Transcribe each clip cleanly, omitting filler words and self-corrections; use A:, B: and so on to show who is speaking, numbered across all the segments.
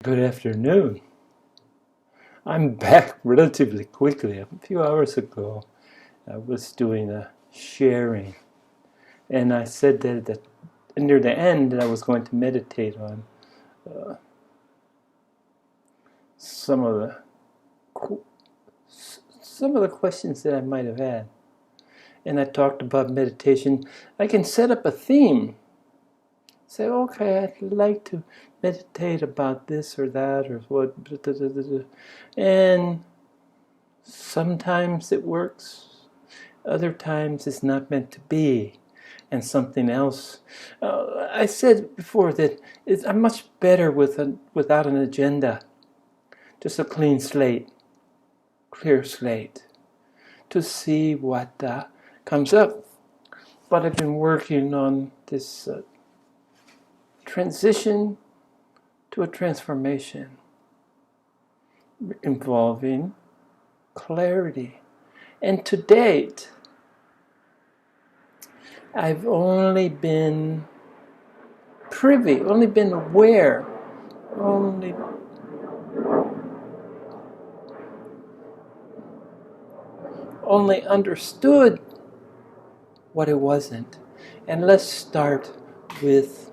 A: Good afternoon. I'm back relatively quickly. A few hours ago, I was doing a sharing, and I said that near the end that I was going to meditate on uh, some of the some of the questions that I might have had, and I talked about meditation. I can set up a theme. Say, okay, I'd like to meditate about this or that or what, and sometimes it works, other times it's not meant to be, and something else. I said before that I'm much better without an agenda, just a clean slate, clear slate, to see what comes up. But I've been working on this transition to a transformation involving clarity. And to date, I've only been privy, only been aware, only understood what it wasn't. And let's start with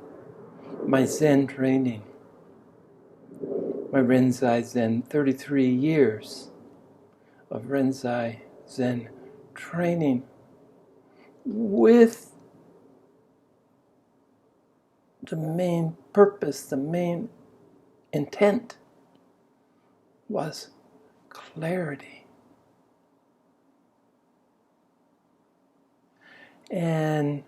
A: my Zen training, my Renzai Zen, 33 years of Renzai Zen training with the main purpose, the main intent was clarity. And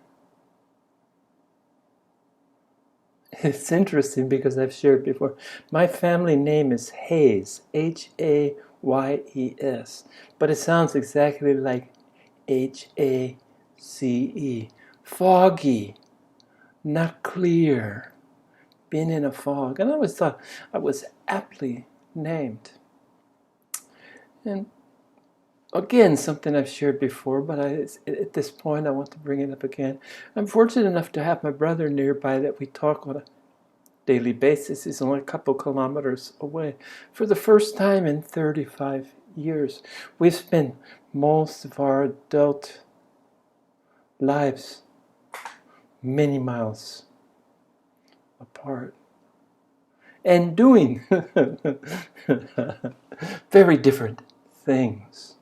A: it's interesting because I've shared before, my family name is Hayes, Hayes, but it sounds exactly like Hace, foggy, not clear, being in a fog. And I always thought I was aptly named. And again, something I've shared before, but at this point I want to bring it up again. I'm fortunate enough to have my brother nearby that we talk on a daily basis. He's only a couple kilometers away. For the first time in 35 years, we've spent most of our adult lives many miles apart and doing very different things.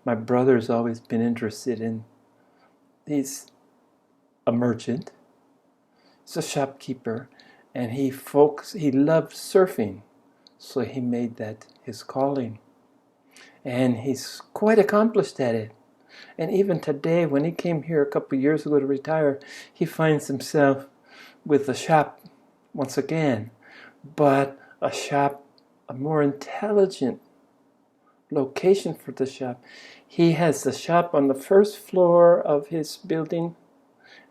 A: My brother's always been interested in, he's a merchant, he's a shopkeeper, and he loved surfing, so he made that his calling. And he's quite accomplished at it. And even today, when he came here a couple of years ago to retire, he finds himself with a shop once again, but a shop, a more intelligent location for the shop. He has the shop on the first floor of his building,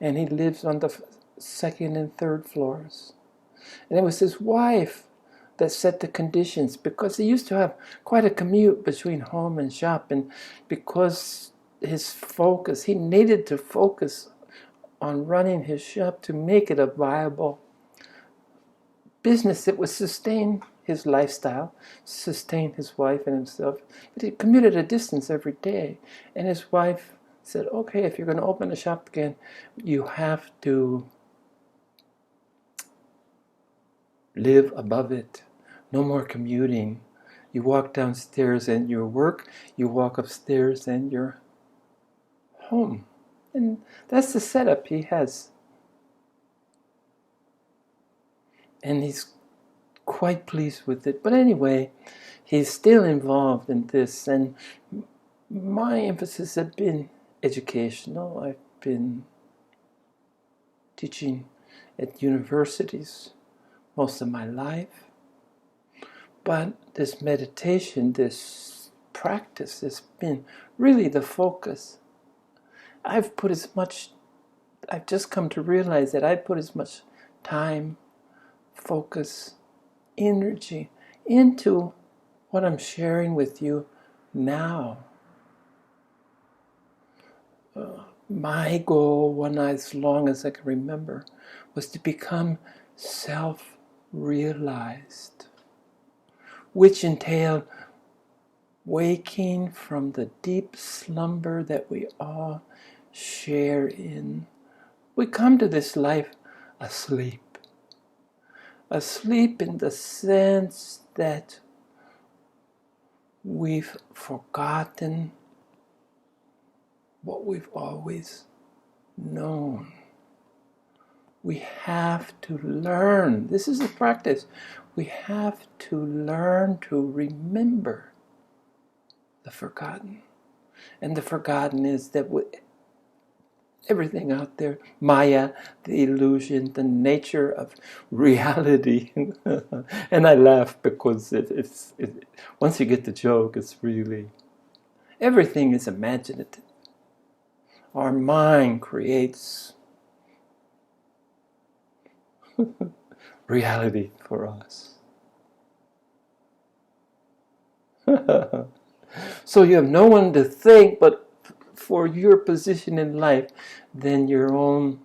A: and he lives on the second and third floors. And it was his wife that set the conditions, because he used to have quite a commute between home and shop, and because his focus, he needed to focus on running his shop to make it a viable business that would sustain his lifestyle, sustain his wife and himself. But he commuted a distance every day, and his wife said, okay, if you're going to open a shop again, you have to live above it. No more commuting. You walk downstairs and your work, you walk upstairs and you're home. And that's the setup he has. And he's quite pleased with it. But anyway, he's still involved in this, and my emphasis has been educational. I've been teaching at universities most of my life. But this meditation, this practice has been really the focus. I've just come to realize that I put as much time, focus, energy into what I'm sharing with you now. My goal, as long as I can remember, was to become self-realized. which entail waking from the deep slumber that we all share in. We come to this life asleep. Asleep in the sense that we've forgotten what we've always known. We have to learn. This is a practice. We have to learn to remember the forgotten. And the forgotten is that everything out there, Maya, the illusion, the nature of reality. And I laugh because once you get the joke, it's really, everything is imaginative. Our mind creates reality for us. So you have no one to thank but for your position in life than your own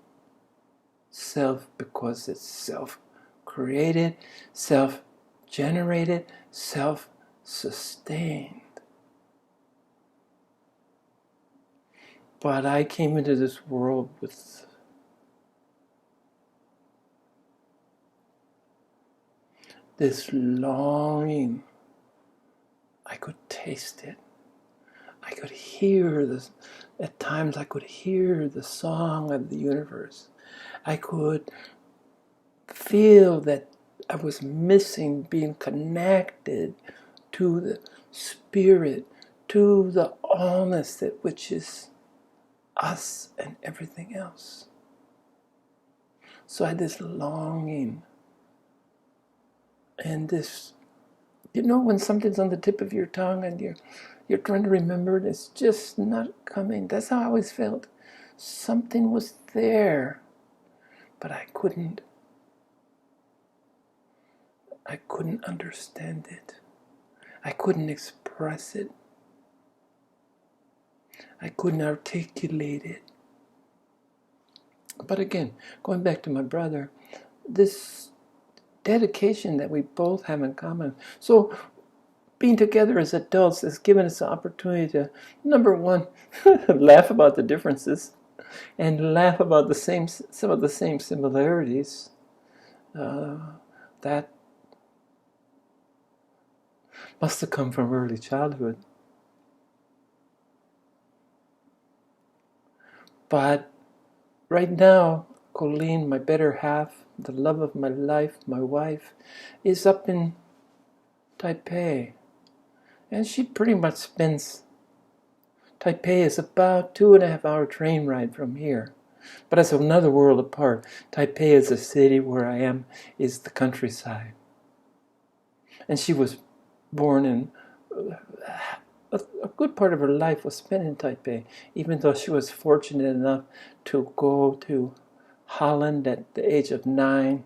A: self, because it's self-created, self-generated, self-sustained. But I came into this world with this longing. I could taste it. I could hear this. At times I could hear the song of the universe. I could feel that I was missing being connected to the spirit, to the allness that which is us and everything else. So I had this longing and this, when something's on the tip of your tongue and you're trying to remember it, it's just not coming. That's how I always felt. Something was there, but I couldn't understand it. I couldn't express it. I couldn't articulate it. But again, going back to my brother, this dedication that we both have in common. So being together as adults has given us the opportunity to, number one, laugh about the differences and laugh about some of the same similarities that must have come from early childhood. But right now, Colleen, my better half, the love of my life, my wife, is up in Taipei. And she pretty much spends... Taipei is about 2.5-hour train ride from here. But it's another world apart. Taipei is a city, where I am is the countryside. And she was born in... A good part of her life was spent in Taipei, even though she was fortunate enough to go to Holland at the age of 9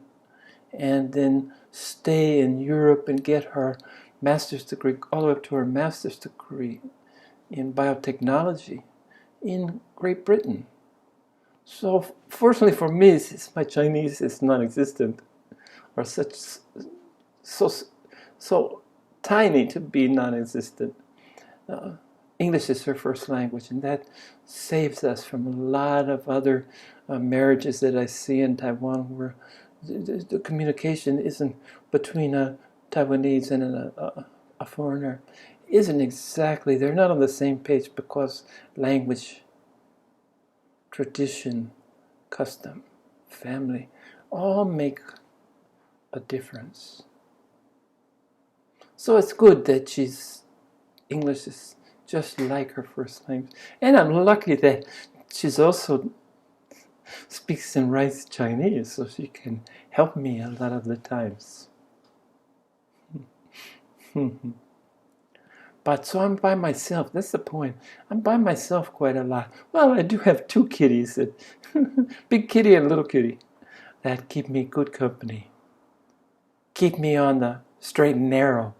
A: and then stay in Europe and get her master's degree, all the way up to her master's degree in biotechnology in Great Britain. So fortunately for me, my Chinese is non-existent, or so tiny to be non-existent. English is her first language, and that saves us from a lot of other marriages that I see in Taiwan, where the communication isn't between a Taiwanese and a foreigner. Isn't exactly, they're not on the same page because language, tradition, custom, family, all make a difference. So it's good that English is just like her first language. And I'm lucky that she's also speaks and writes Chinese, so she can help me a lot of the times. But so I'm by myself. That's the point. I'm by myself quite a lot. Well, I do have 2 kitties, big kitty and little kitty, that keep me good company. Keep me on the straight and narrow.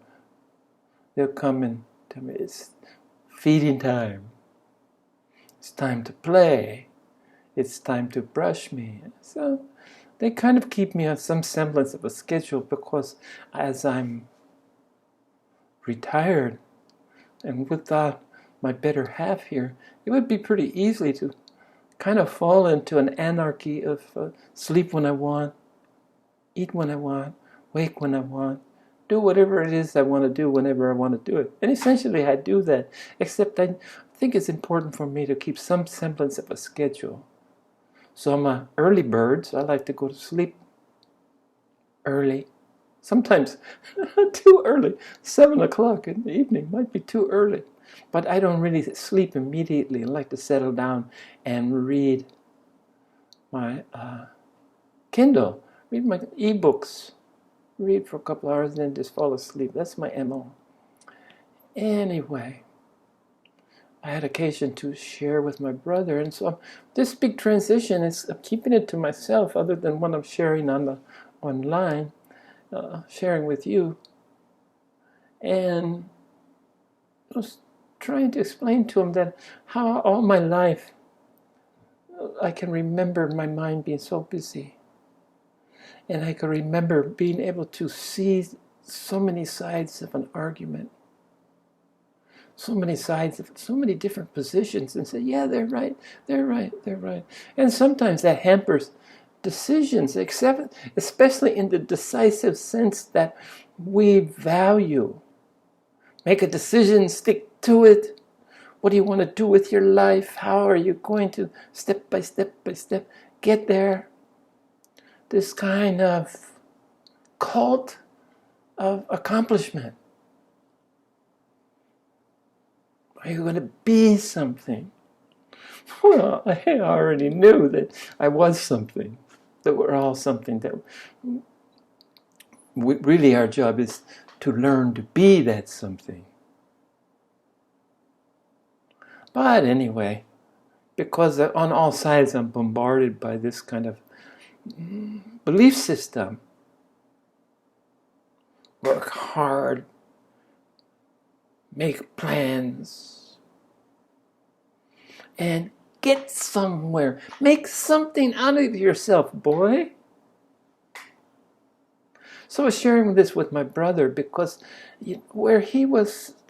A: They'll come and tell me it's feeding time. It's time to play. It's time to brush me. So they kind of keep me on some semblance of a schedule, because as I'm retired and without my better half here, it would be pretty easy to kind of fall into an anarchy of sleep when I want, eat when I want, wake when I want, do whatever it is I want to do whenever I want to do it. And essentially I do that, except I think it's important for me to keep some semblance of a schedule. So I'm an early bird, so I like to go to sleep early. Sometimes too early. 7 o'clock in the evening might be too early. But I don't really sleep immediately. I like to settle down and read my Kindle, read my ebooks, read for a couple hours and then just fall asleep. That's my MO. Anyway, I had occasion to share with my brother, and so this big transition is I'm keeping it to myself, other than when I'm sharing on the online, sharing with you, and I was trying to explain to him that how all my life I can remember my mind being so busy, and I can remember being able to see so many sides of an argument, so many sides of so many different positions, and say, yeah, they're right, they're right, they're right. And sometimes that hampers decisions, except especially in the decisive sense that we value. Make a decision, stick to it. What do you want to do with your life? How are you going to, step by step by step, get there? This kind of cult of accomplishment. Are you going to be something? Well, I already knew that I was something, that we're all something, that really our job is to learn to be that something. But anyway, because on all sides I'm bombarded by this kind of belief system. Work hard, make plans, and get somewhere. Make something out of yourself, boy. So I was sharing this with my brother because where he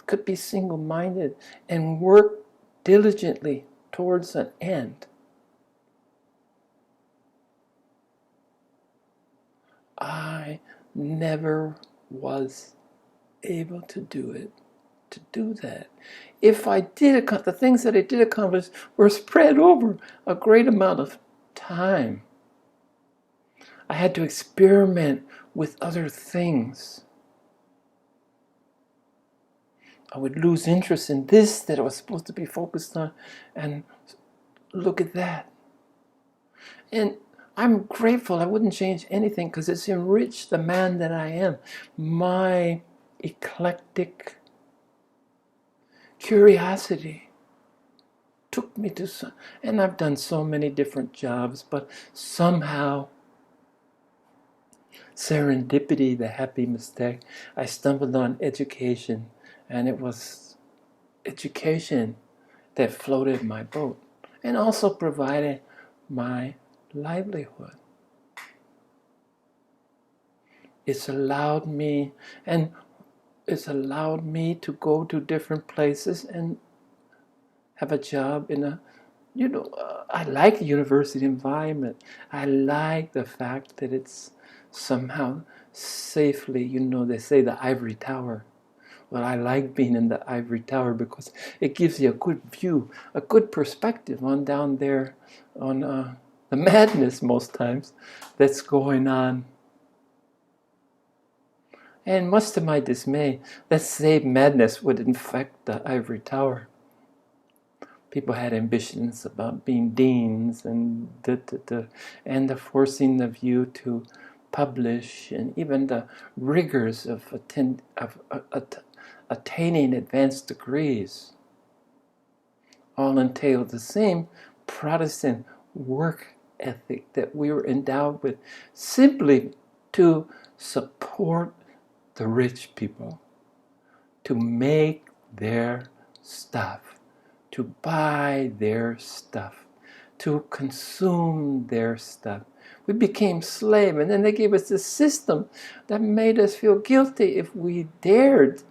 A: could be single-minded and work diligently towards an end, I never was able to do that. If I did, the things that I did accomplish were spread over a great amount of time. I had to experiment with other things. I would lose interest in this that I was supposed to be focused on, and look at that. And I'm grateful. I wouldn't change anything because it's enriched the man that I am. My eclectic curiosity took me to some, and I've done so many different jobs, but somehow serendipity, the happy mistake, I stumbled on education, and it was education that floated my boat and also provided my livelihood. It's allowed me to go to different places and have a job in a, I like the university environment. I like the fact that it's somehow safely, they say the ivory tower. Well, I like being in the ivory tower because it gives you a good view, a good perspective on down there, on the madness most times that's going on. And much to my dismay, that same madness would infect the ivory tower. People had ambitions about being deans and the forcing of you to publish, and even the rigors of attaining advanced degrees all entailed the same Protestant work ethic that we were endowed with, simply to support the rich people, to make their stuff, to buy their stuff, to consume their stuff. We became slaves, and then they gave us this system that made us feel guilty if we dared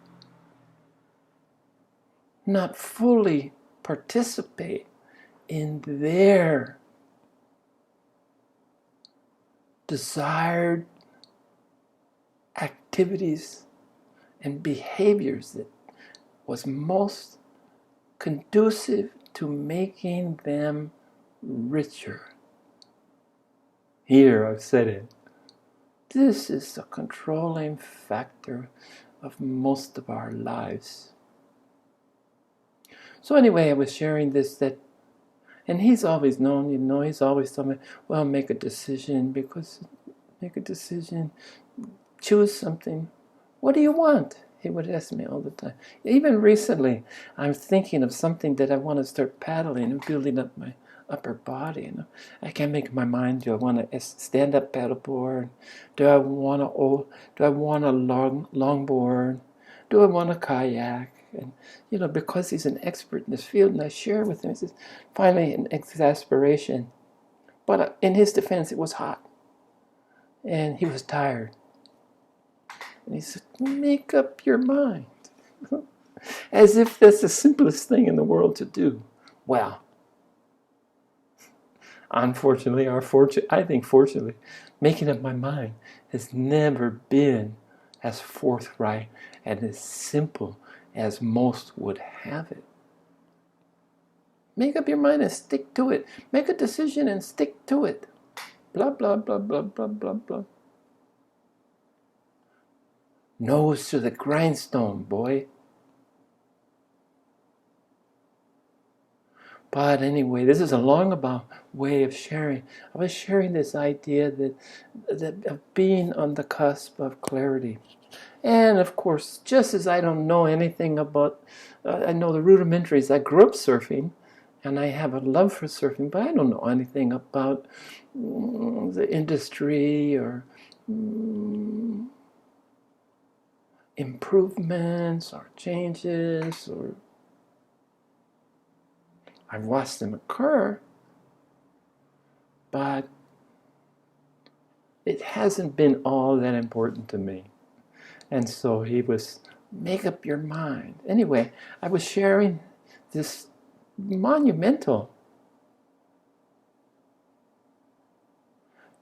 A: not fully participate in their desired activities and behaviors that was most conducive to making them richer. Here, I've said it. This is the controlling factor of most of our lives. So anyway, I was sharing this, and he's always known, he's always told me, well, make a decision, choose something. What do you want? He would ask me all the time. Even recently, I'm thinking of something that I want to start paddling and building up my upper body. I can't make my mind. Do I want a stand-up paddleboard? Do I want a longboard? Do I want a kayak? And because he's an expert in this field, and I share with him, he says, finally, an exasperation. But in his defense, it was hot, and he was tired. And he said, make up your mind. As if that's the simplest thing in the world to do. Well, unfortunately, I think fortunately, making up my mind has never been as forthright and as simple as most would have it. Make up your mind and stick to it. Make a decision and stick to it. Blah, blah, blah, blah, blah, blah, blah. Nose to the grindstone, boy. But anyway, this is a long way of sharing. I was sharing this idea that of being on the cusp of clarity. And of course, just as I don't know anything about, I know the rudimentaries. I grew up surfing, and I have a love for surfing, but I don't know anything about the industry or improvements or changes, or I've watched them occur, but it hasn't been all that important to me. And so he was, make up your mind. Anyway, I was sharing this monumental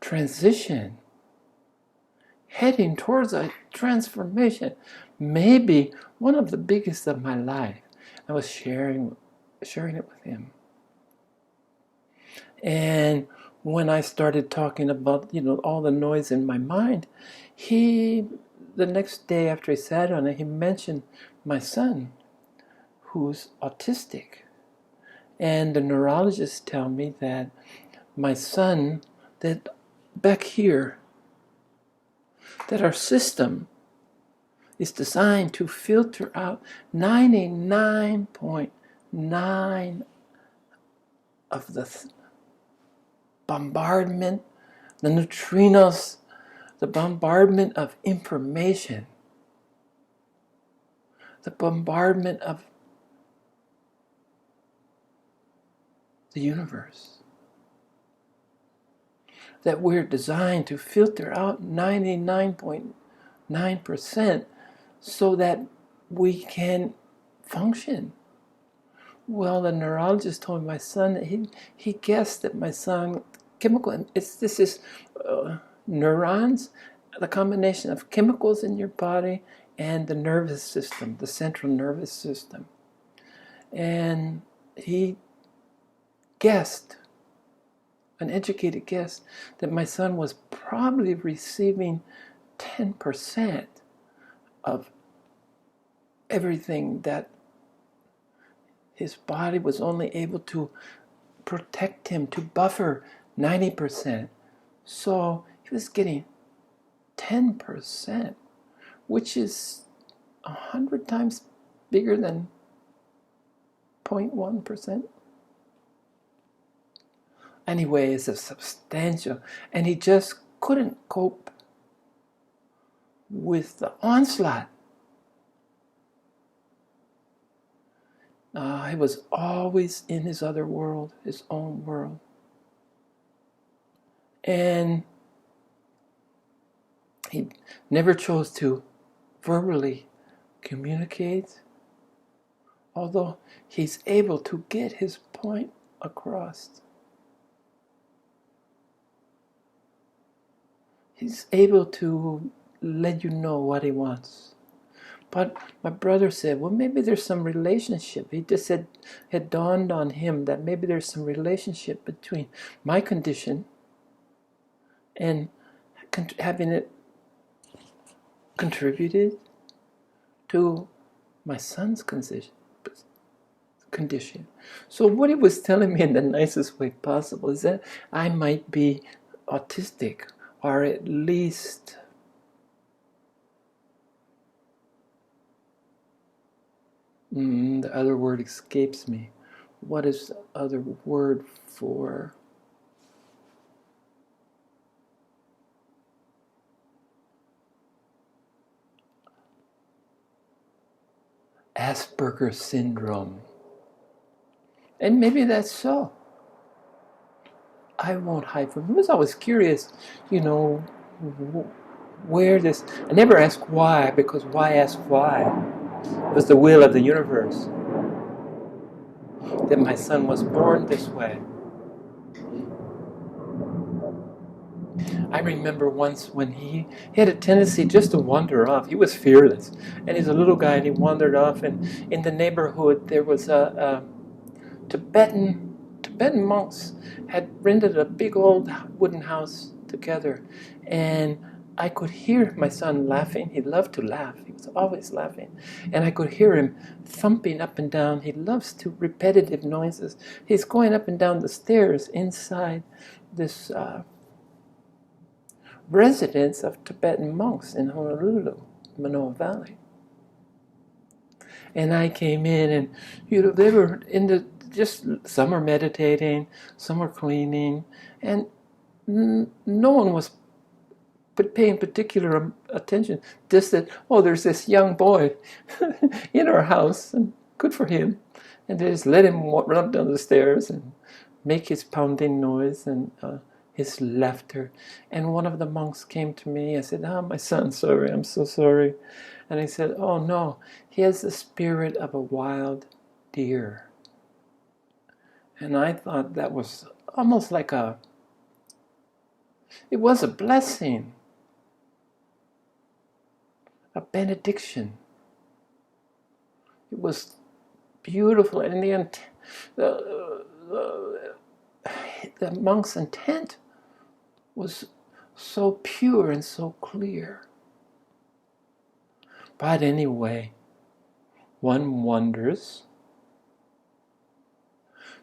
A: transition, heading towards a transformation, maybe one of the biggest of my life. I was sharing it with him. And when I started talking about, all the noise in my mind, the next day after he sat on it, he mentioned my son, who's autistic. And the neurologists tell me that my son, that back here, that our system is designed to filter out 99.9 of the bombardment, the neutrinos, the bombardment of information, the bombardment of the universe. That we're designed to filter out 99.9% so that we can function. Well, the neurologist told my son that he guessed that my son, this is neurons, the combination of chemicals in your body and the nervous system, the central nervous system. And he guessed, an educated guess, that my son was probably receiving 10% of everything that his body was only able to protect him, to buffer 90%. So he was getting 10%, which is 100 times bigger than 0.1%. Anyway, it's a substantial, and he just couldn't cope with the onslaught. He was always in his other world, his own world. And he never chose to verbally communicate although he's able to get his point across. He's able to let you know what he wants. But my brother said, well, maybe there's some relationship. He just said, had dawned on him that maybe there's some relationship between my condition and having it contributed to my son's condition. So what he was telling me in the nicest way possible is that I might be autistic, or at least the other word escapes me. What is the other word for Asperger's syndrome? And maybe that's so. I won't hide from him. I was always curious, where this... I never asked why, because why ask why? It was the will of the universe that my son was born this way. I remember once when he had a tendency just to wander off. He was fearless, and he's a little guy, and he wandered off. And in the neighborhood, there was a Tibetan monks had rented a big old wooden house together, and I could hear my son laughing. He loved to laugh. He was always laughing. And I could hear him thumping up and down. He loves to repetitive noises. He's going up and down the stairs inside this residence of Tibetan monks in Honolulu, Manoa Valley. And I came in, and they were some were meditating, some were cleaning, and no one was paying particular attention. Just that, there's this young boy in our house, and good for him. And they just let him run up down the stairs and make his pounding noise and his laughter. And one of the monks came to me. I said, my son, sorry, I'm so sorry. And he said, oh no, he has the spirit of a wild deer. And I thought that was almost like it was a blessing, a benediction. It was beautiful. And the monk's intent was so pure and so clear. But anyway, one wonders.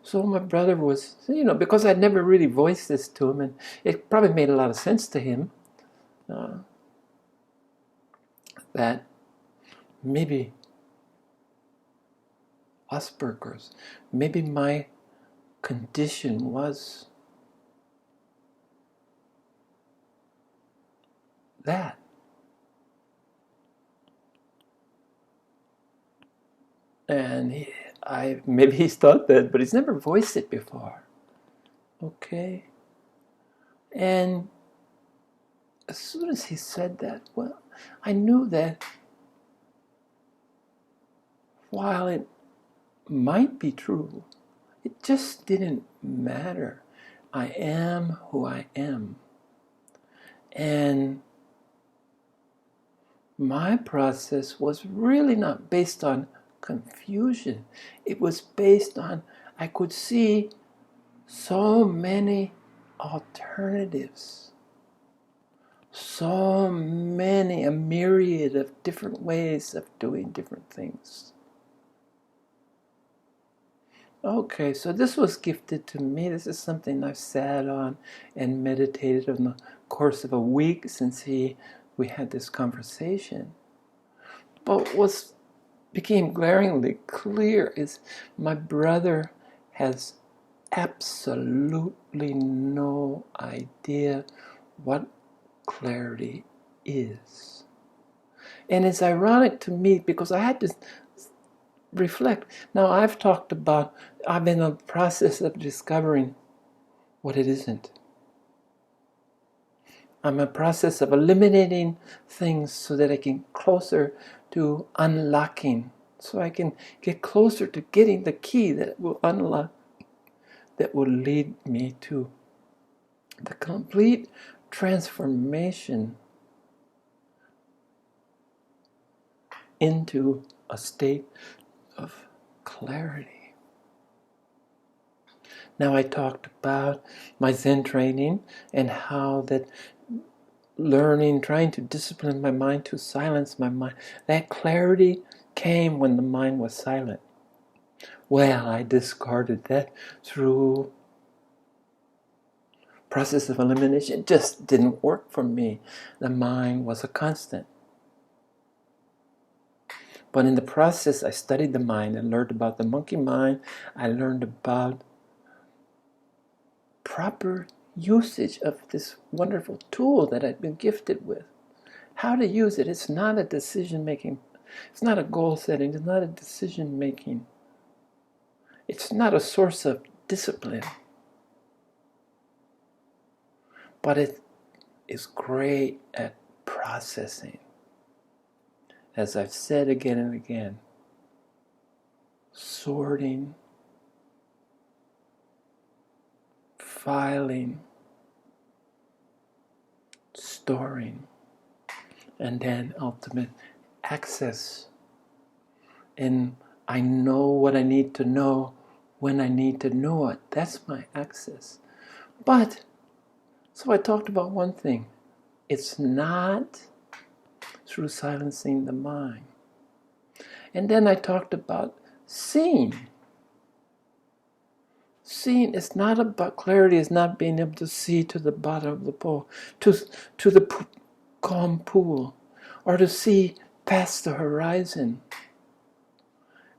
A: So my brother was, because I'd never really voiced this to him, and it probably made a lot of sense to him, that maybe Asperger's, maybe my condition was that. And maybe he's thought that, but he's never voiced it before. Okay? And as soon as he said that, I knew that while it might be true, it just didn't matter. I am who I am. And my process was really not based on confusion. It was based on, I could see so many alternatives, a myriad of different ways of doing different things. Okay, so this was gifted to me. This is something I've sat on and meditated in the course of a week since we had this conversation. But what became glaringly clear is my brother has absolutely no idea what clarity is. And it's ironic to me because I had to reflect. Now I've been in the process of discovering what it isn't. I'm in a process of eliminating things so that I can closer to unlocking so I can get closer to getting the key that will unlock, that will lead me to the complete transformation into a state of clarity. Now, I talked about my Zen training and how that learning, trying to discipline my mind, to silence my mind, that clarity came when the mind was silent. Well, I discarded that through process of elimination. It just didn't work for me. The mind was a constant. But in the process, I studied the mind and learned about the monkey mind. I learned about proper usage of this wonderful tool that I've been gifted with. How to use it. It's not a decision-making. It's not a goal setting. It's not a decision-making. It's not a source of discipline. But it is great at processing. As I've said again and again, sorting, filing, storing, and then ultimate access. And I know what I need to know when I need to know it. That's my access. But, so I talked about one thing. It's not through silencing the mind. And then I talked about seeing. Seeing is not about clarity, is not being able to see to the bottom of the pool, to the calm pool, or to see past the horizon.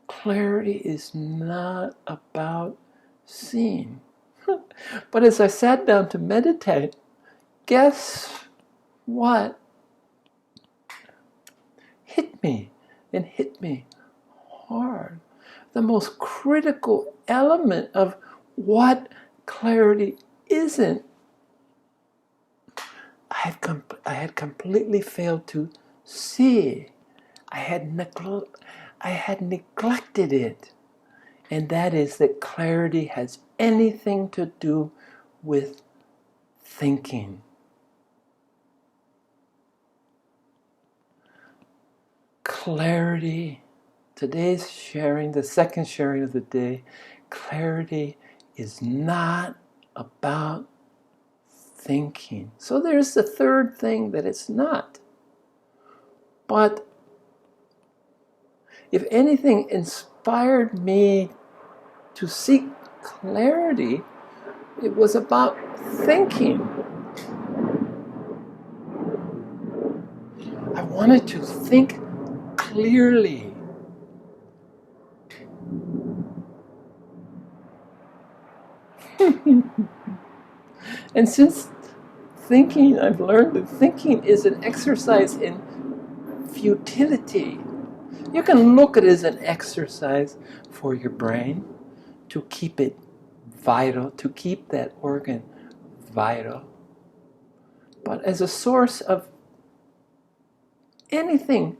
A: Clarity is not about seeing. But as I sat down to meditate, guess what? Hit me, and hit me hard. The most critical element of what clarity isn't. I had completely failed to see. I had neglected it. And that is that clarity has anything to do with thinking. Clarity, today's sharing, the second sharing of the day, clarity is not about thinking. So there's the third thing that it's not. But if anything inspired me to seek clarity, it was about thinking. I wanted to think clearly. And since thinking, I've learned that thinking is an exercise in futility. You can look at it as an exercise for your brain to keep it vital, to keep that organ vital. But as a source of anything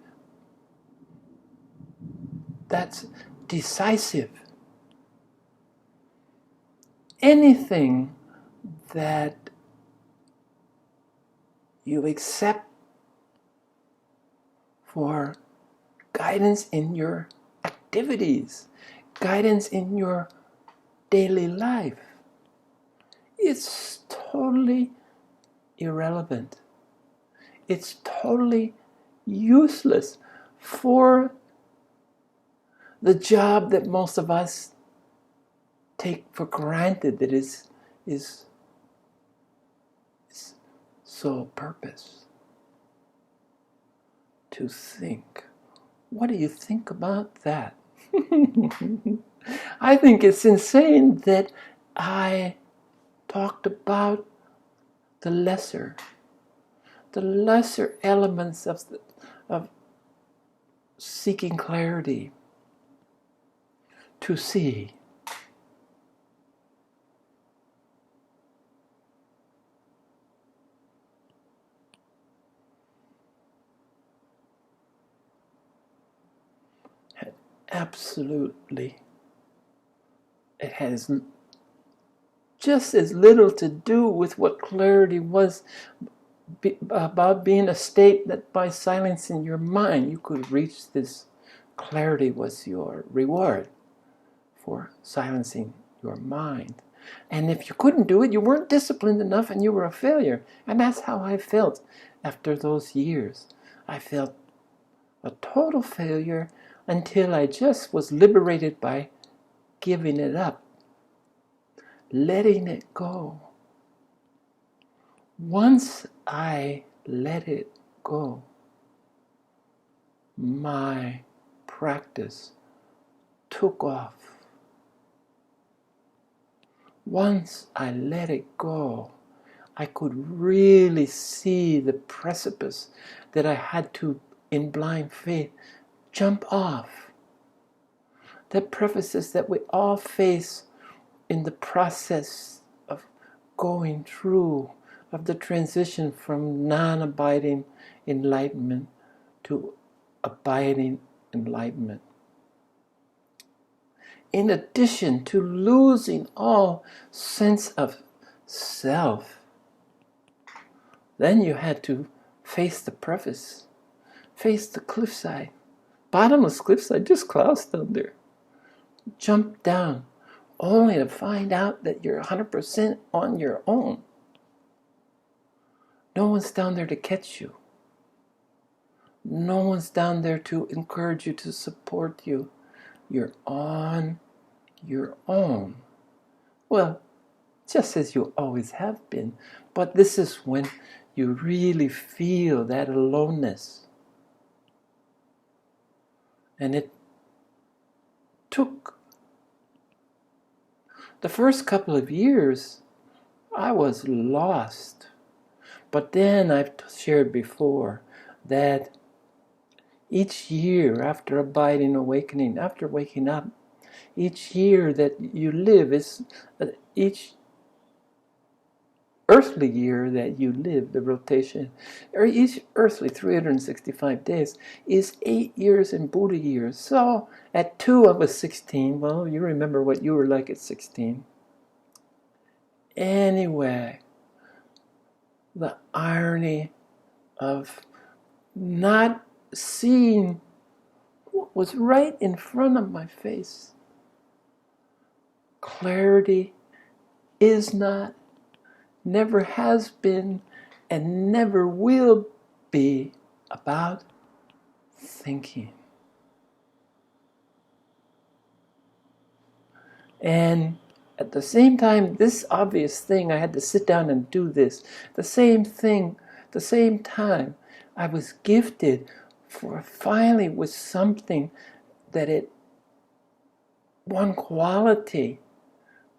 A: that's decisive, anything that you accept for guidance in your activities, guidance in your daily life, it's totally irrelevant. It's totally useless for the job that most of us take for granted, that is sole purpose. To think. What do you think about that? I think it's insane that I talked about the lesser elements of seeking clarity. To see. absolutely, it has just as little to do with what clarity was about being a state that by silencing your mind you could reach this. Clarity was your reward for silencing your mind. And if you couldn't do it, you weren't disciplined enough and you were a failure. And that's how I felt after those years. I felt a total failure until I just was liberated by giving it up, letting it go. Once I let it go, my practice took off. Once I let it go, I could really see the precipice that I had to, in blind faith, jump off. That precipice that we all face in the process of going through, of the transition from non-abiding enlightenment to abiding enlightenment. In addition to losing all sense of self, then you had to face the precipice, face the cliffside, bottomless cliffside, just clouds down there. Jump down, only to find out that you're 100% on your own. No one's down there to catch you. No one's down there to encourage you, to support you. You're on your own. Well, just as you always have been. But this is when you really feel that aloneness. And it took the first couple of years, I was lost. But then I've shared before that each year after abiding awakening, after waking up, each year that you live is, each earthly year that you live, the rotation, or each earthly 365 days is 8 years in Buddha years. So at 2 I was 16. Well, you remember what you were like at 16. Anyway, the irony of not seeing what was right in front of my face. Clarity is not, never has been, and never will be about thinking. And at the same time, this obvious thing, I had to sit down and do this. The same thing, the same time, I was gifted for finally with something that it, one quality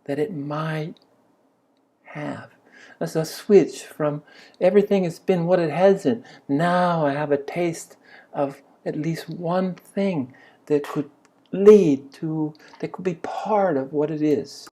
A: that it might have. As a switch from everything has been what it hasn't. Now I have a taste of at least one thing that could lead to, that could be part of what it is.